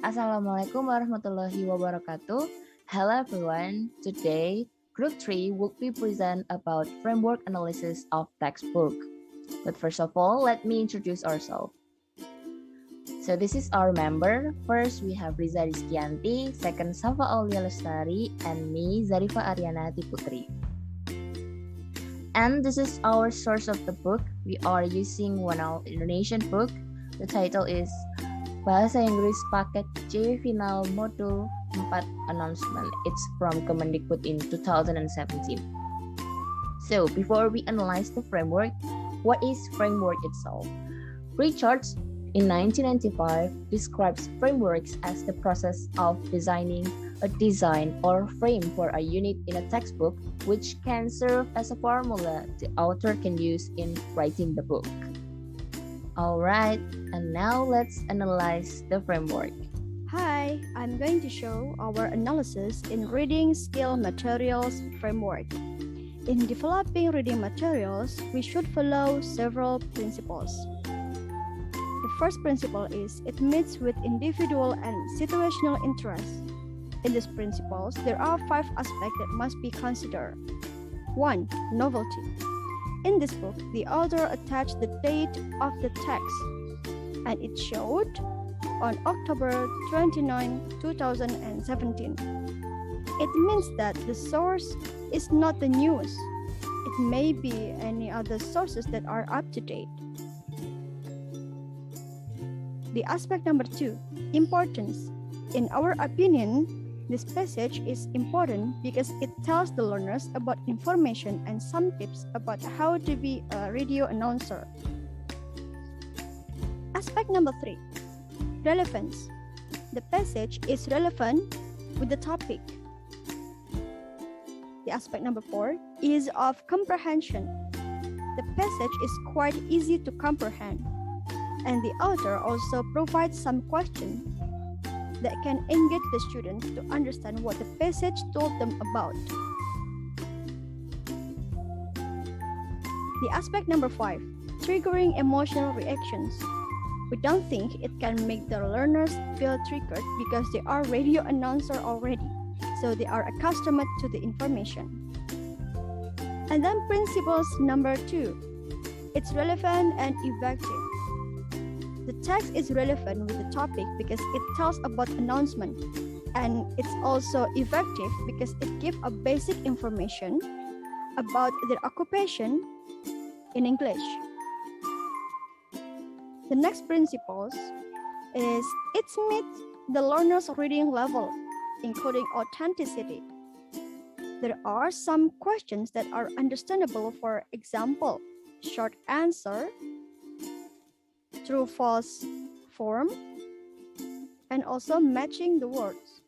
Assalamualaikum warahmatullahi wabarakatuh. Hello everyone. Today, Group 3 will be present about framework analysis of textbook. But first of all, let me introduce ourselves. So this is our member. First, we have Riza Rizqiyanti. Second, Saffa Aulia Lestari. And me, Zharifah Putri. And this is our source of the book. We are using one of Indonesian book. The title is Bahasa Inggris Paket C Final Modul 4 Announcement. It's from Kemendikbud in 2017. So, before we analyze the framework, what is framework itself? Richards in 1995 describes frameworks as the process of designing a design or frame for a unit in a textbook which can serve as a formula the author can use in writing the book. Alright, and now let's analyze the framework. Hi, I'm going to show our analysis in Reading Skill Materials Framework. In developing reading materials, we should follow several principles. The first principle is it meets with individual and situational interests. In these principles, there are 5 aspects that must be considered. 1. Novelty. In this book, the author attached the date of the text, and it showed on October 29, 2017. It means that the source is not the news. It may be any other sources that are up to date. The aspect number 2, importance. In our opinion, this passage is important because it tells the learners about information and some tips about how to be a radio announcer. Aspect number 3, relevance. The passage is relevant with the topic. The aspect number 4, ease of comprehension. The passage is quite easy to comprehend, and the author also provides some questions that can engage the students to understand what the passage told them about. The aspect number 5, triggering emotional reactions. We don't think it can make the learners feel triggered because they are radio announcer already, so they are accustomed to the information. And then principles number 2, it's relevant and effective. The text is relevant with the topic because it tells about announcement, and it's also effective because it gives a basic information about their occupation in English. The next principles is it meets the learner's reading level, including authenticity. There are some questions that are understandable, for example, short answer, true-false form, and also matching the words,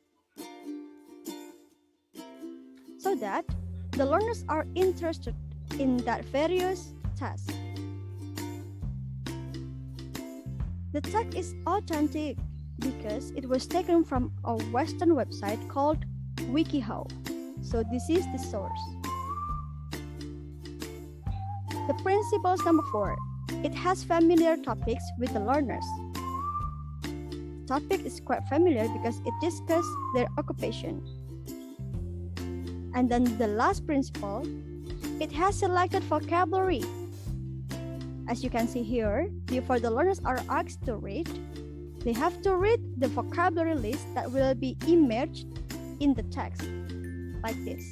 so that the learners are interested in that various tasks. The text is authentic because it was taken from a Western website called WikiHow, so this is the source. The principles number 4, it has familiar topics with the learners. The topic is quite familiar because it discusses their occupation. And then the last principle, it has selected vocabulary. As you can see here, before the learners are asked to read, they have to read the vocabulary list that will be immersed in the text, like this.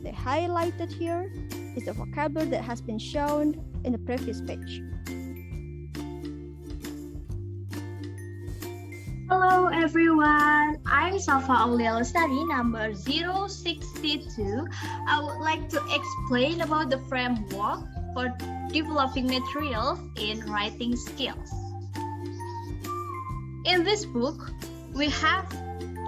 The highlighted here is the vocabulary that has been shown in the previous page. Hello everyone, I'm Saffa Aulia Lestari, number 062. I would like to explain about the framework for developing materials in writing skills. In this book, we have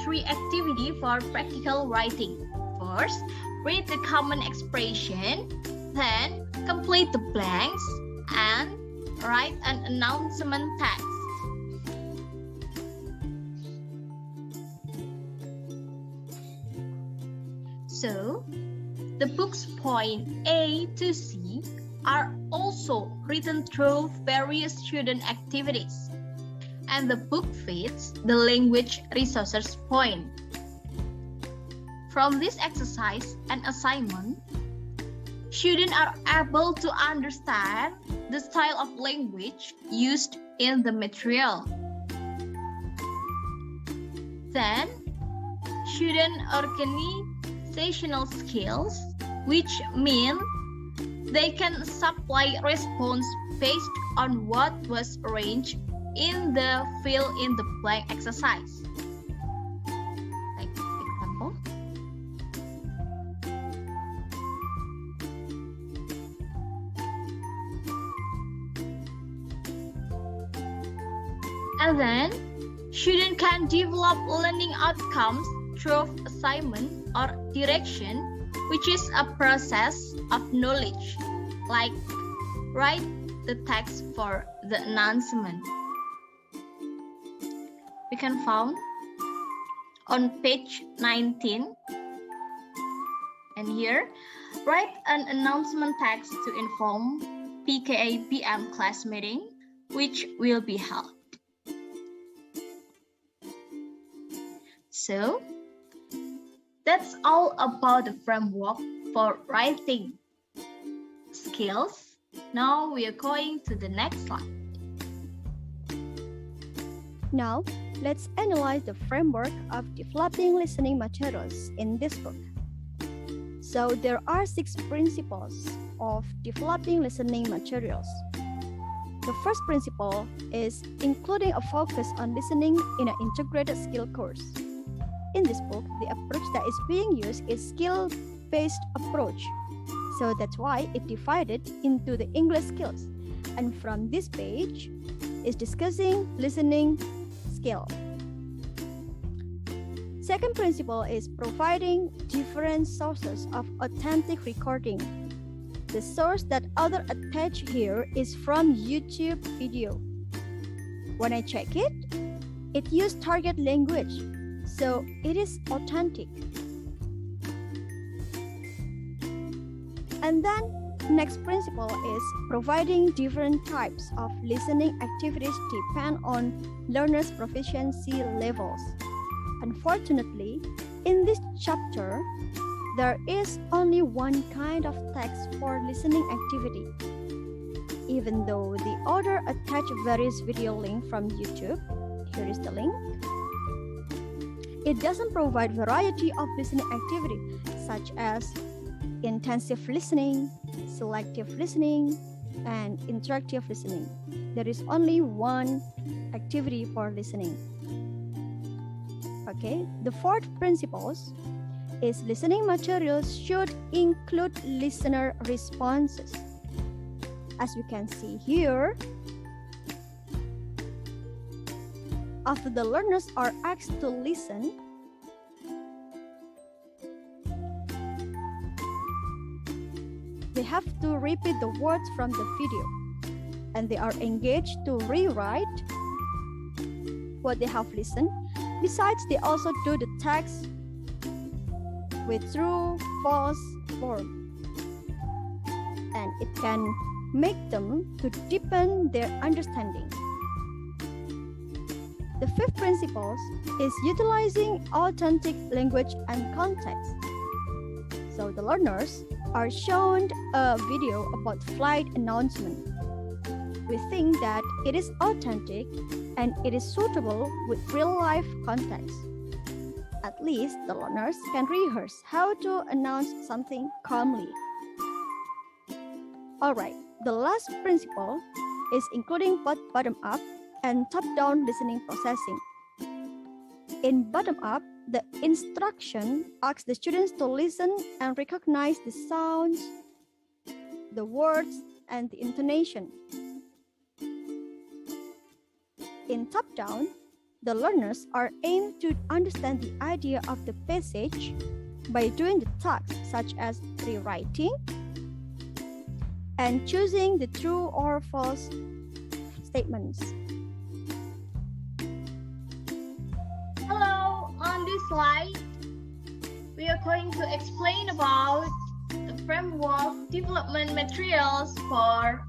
3 activities for practical writing. First, read the common expression, then complete the blanks, and write an announcement text. So, the book's point A to C are also written through various student activities. and the book fits the language resources point. From this exercise and assignment, students are able to understand the style of language used in the material. Then, student organizational skills, which mean they can supply response based on what was arranged in the fill in the blank exercise. Like example. And then, students can develop learning outcomes through assignment or direction, which is a process of knowledge, like write the text for the announcement. We can find on page 19, and here, write an announcement text to inform PKA PM class meeting, which will be held. So, that's all about the framework for writing skills. Now we are going to the next slide. Now, let's analyze the framework of developing listening materials in this book. So, there are 6 principles of developing listening materials. The first principle is including a focus on listening in an integrated skill course. In this book, the approach that is being used is skill-based approach. So that's why it divided into the English skills. And from this page is discussing listening skill. Second principle is providing different sources of authentic recording. The source that author attached here is from YouTube video. When I check it, it used target language. So it is authentic. And then next principle is providing different types of listening activities depend on learners' proficiency levels. Unfortunately, in this chapter, there is only one kind of text for listening activity. Even though the author attached various video links from YouTube, here is the link. It doesn't provide variety of listening activity such as intensive listening, selective listening, and interactive listening. There is only one activity for listening. Okay, the fourth principle is listening materials should include listener responses. As you can see here, after the learners are asked to listen, they have to repeat the words from the video, and they are engaged to rewrite what they have listened. Besides, they also do the text with true, false form, and it can make them to deepen their understanding. The fifth principle is utilizing authentic language and context. So the learners are shown a video about flight announcement. We think that it is authentic and it is suitable with real-life context. At least the learners can rehearse how to announce something calmly. Alright, the last principle is including both bottom-up and top-down listening processing. In bottom-up, the instruction asks the students to listen and recognize the sounds, the words, and the intonation. In top-down, the learners are aimed to understand the idea of the passage by doing the tasks such as rewriting and choosing the true or false statements. Hello, on this slide, we are going to explain about the framework development materials for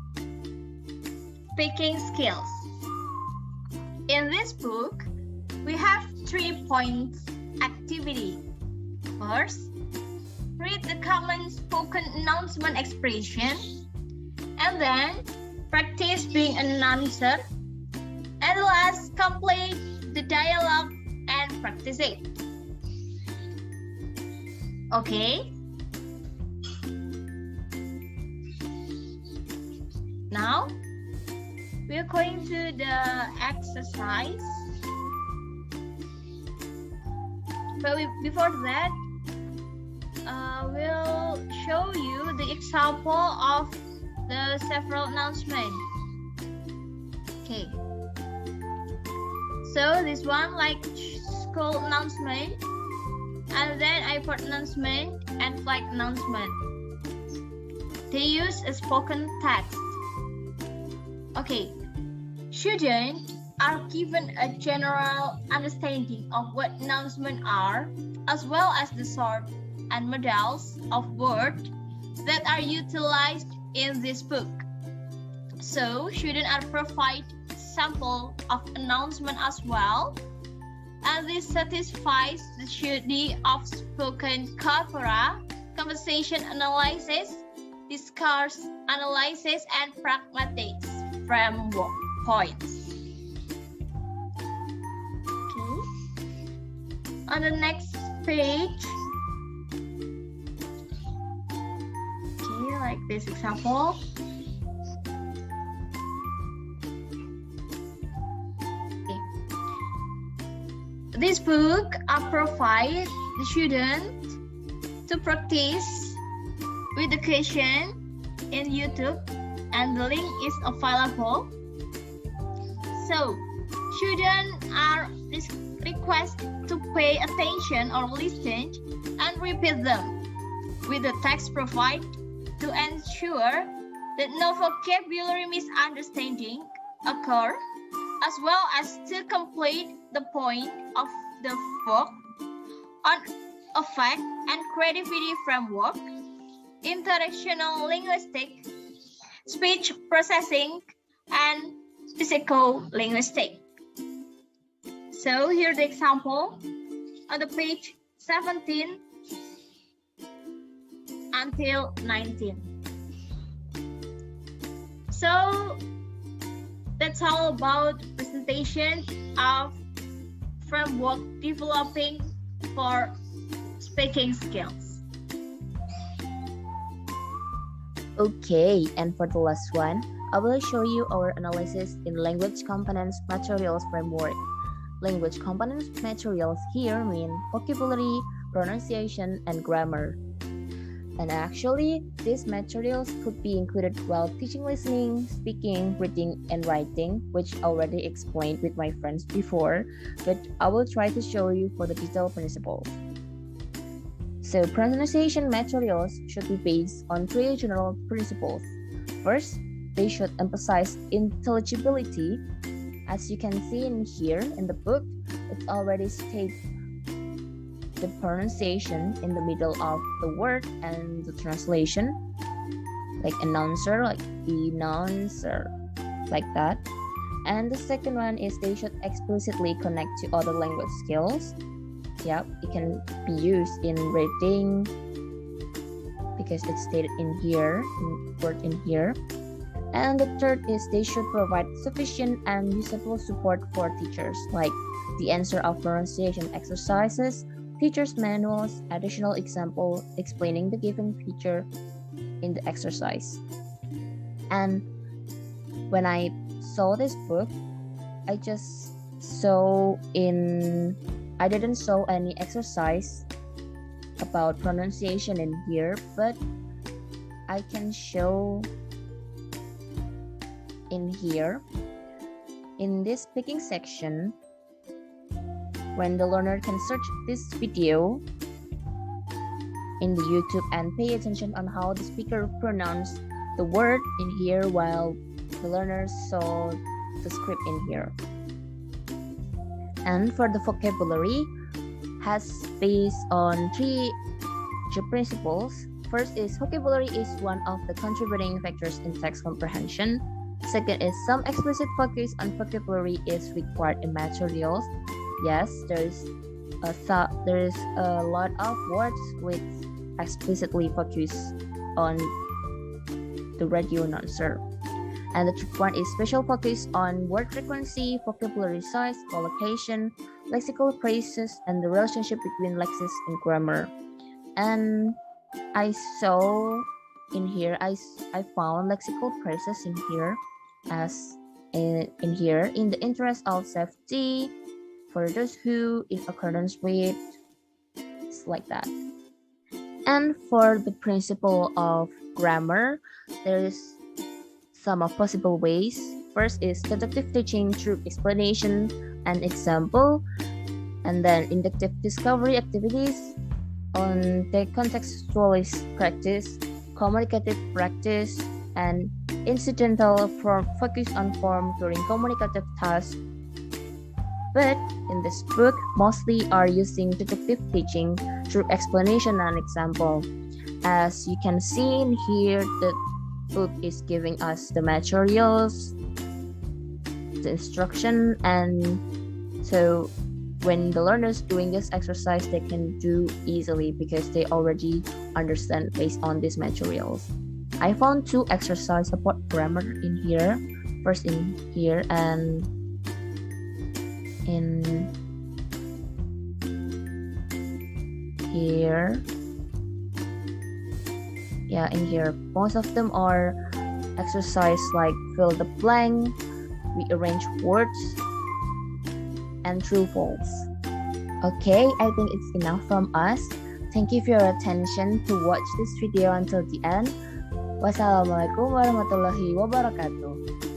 speaking skills. In In this book, we have 3 points activity. First, read the common spoken announcement expression, and then practice being an announcer, and last, complete the dialogue and practice it. Okay? Now, we are going to the exercise. But before that, we'll show you the example of the several announcements. Okay. So this one like school announcement, and then airport announcement and flight announcement. They use a spoken text. Okay. Students are given a general understanding of what announcements are, as well as the sort and models of words that are utilized in this book. So, students are provided sample of announcement as well, and this satisfies the study of spoken corpora, conversation analysis, discourse analysis, and pragmatics framework points. Okay. On the next page, okay, like this example. Okay. This book provide the student to practice with the question in YouTube, and the link is available. So, students are requested to pay attention or listen and repeat them with the text provided to ensure that no vocabulary misunderstanding occur, as well as to complete the point of the book on affect and creativity framework, interactional linguistic, speech processing, and psycholinguistic. So here the example on the page 17 until 19. So that's all about presentation of framework developing for speaking skills. Okay, and for the last one, I will show you our analysis in language components materials framework. Language components materials here mean vocabulary, pronunciation, and grammar. And actually, these materials could be included while teaching listening, speaking, reading, and writing, which I already explained with my friends before, but I will try to show you for the detailed principles. So pronunciation materials should be based on 3 general principles. First, they should emphasize intelligibility. As you can see in here in the book, it already states the pronunciation in the middle of the word and the translation, like announcer, like announcer, like that. And the second one is they should explicitly connect to other language skills. Yep, it can be used in reading because it's stated in here, word in here. And the third is they should provide sufficient and usable support for teachers, like the answer of pronunciation exercises, teachers' manuals, additional example explaining the given feature in the exercise. And when I saw this book, I didn't saw any exercise about pronunciation in here, but I can show in here. In this speaking section, when the learner can search this video in the YouTube and pay attention on how the speaker pronounced the word in here while the learner saw the script in here. And for the vocabulary, has based on 3 principles. First is vocabulary is one of the contributing factors in text comprehension. Second is some explicit focus on vocabulary is required in materials. Yes, there's a lot of words which explicitly focus on the radio announcer. And the third one is special focus on word frequency, vocabulary size, collocation, lexical phrases, and the relationship between lexis and grammar. And I saw in here, I found lexical phrases in here in the interest of safety for those who in accordance with, it's like that. And for the principle of grammar, there's some of possible ways. First is deductive teaching through explanation and example, and then inductive discovery activities on the contextualist practice, communicative practice, and incidental focus on form during communicative tasks. But in this book, mostly are using deductive teaching through explanation and example. As you can see in here, the book is giving us the materials, the instruction, and so when the learners doing this exercise, they can do easily because they already understand based on these materials. I found 2 exercise support grammar in here. First in here and in here. Yeah, in here. Most of them are exercise like fill the blank, rearrange words, and true false. Okay, I think it's enough from us. Thank you for your attention to watch this video until the end. Wassalamualaikum warahmatullahi wabarakatuh.